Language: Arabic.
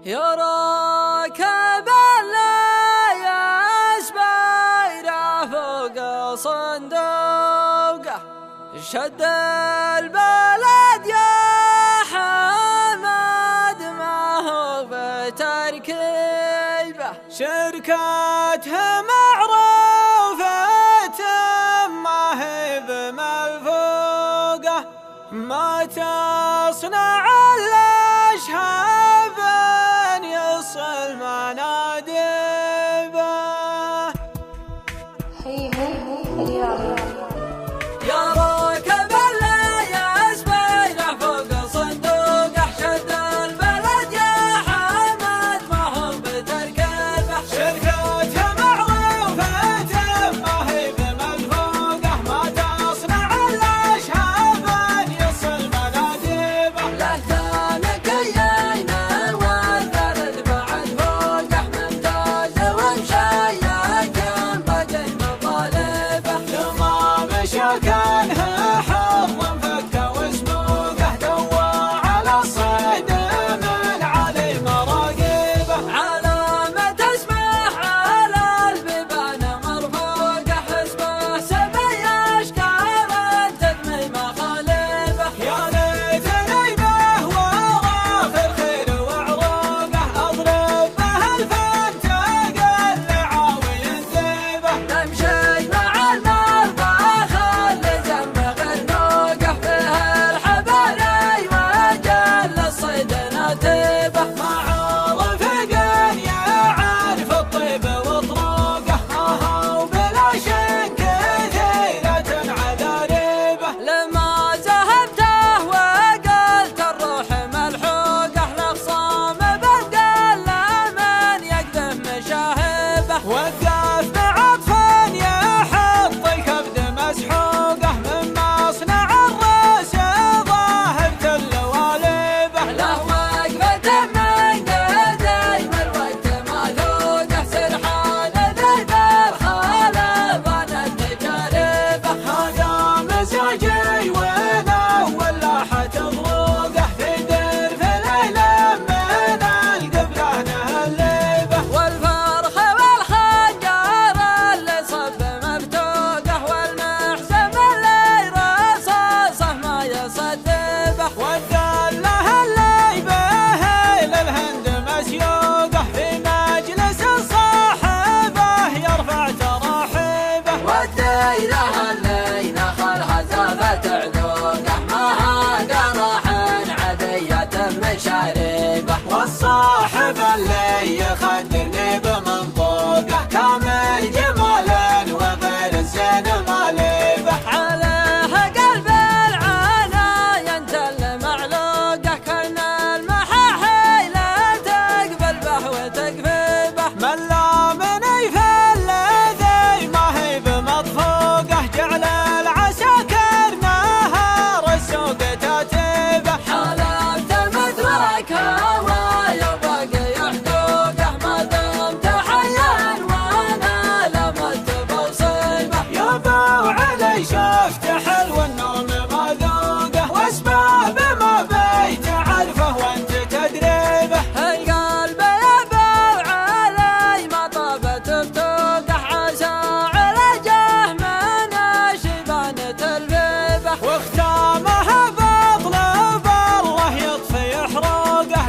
يا راكب اللياس بيره فوق صندوقه شد البلد يا حمد ما هو بتركيبه شركتها معروفة ما هي بملفوقه ما تصنع الأشهاب يصل منادبه يا راكب اللياس بيره فوق صندوقه شد البلد يا حمد ما هو بتركيبه شركتها معروفة ما هي بملفوقه ما تصنع الأشهاب يصل منادبه له ثانك ايينا والثالث بعد فوقه ممتاز ومشيك بدل مطالبه لما مشى كانها حظ فك وسبوقه دوى على الصيد من علي مراقبه علامة اسمه على البيبان مرفوقه حسبه سبي اشكال تدمي مخالبه يا ليتني به ورا في الخير وعروقه اضرب به الفن تقلع وينذبه نمشي مع المرضى خلي جنب غرنوقه فيه الحبايب وجل الصيد ناتبه مع رفق يعرف الطيب وطروقه ما هو بلا شك كثيرة عذاريبه لما ذهبته وقلت الروح ملحوقه لخصام بالقل من يقدم مشاهبه وقف بعطف يحط الكبد مسحوقه من مصنع الراس ظاهر اللوالبه له وقفة من قديم الوقت ماذوقه سرحان ذيب الخالبان التجاربه هذا مزاجي وين اول لاحة ضروقه في در في ليلة من القبلة نهلبه والفرخ والخنجر اللي صب مفتوقه والمحزم اللي رصاصه ما يصدبه والدله اللي به للهند مسيوقه في مجلس صاحبه يرفع تراحيبه والديره اللي نخلها زافت عذوقه ما قرح عدية مشاربه والصاحب اللي يخدرني بمنطوقه كامل جمال وغير الزين مالبه عليه قلب العانا ينتل معلوقه كان المحاحيل تقبل به وتكفيبه من لامني في الذي ما هي بمطفوقه جعل العساكر نهار السوق تاتبه حلفت مدرك هوايا باقي يحدوقه ما دمت حيا وانا لمت بوصيبه يا علي شفت حلو النوم ما ذوقه واسباب ما بيت عرفه وانت تدريبه القلب يا علي ما طابت بتوقه عسى على جاه من شيبان تلفيبه واختامها بطلب الله يطفي حروقه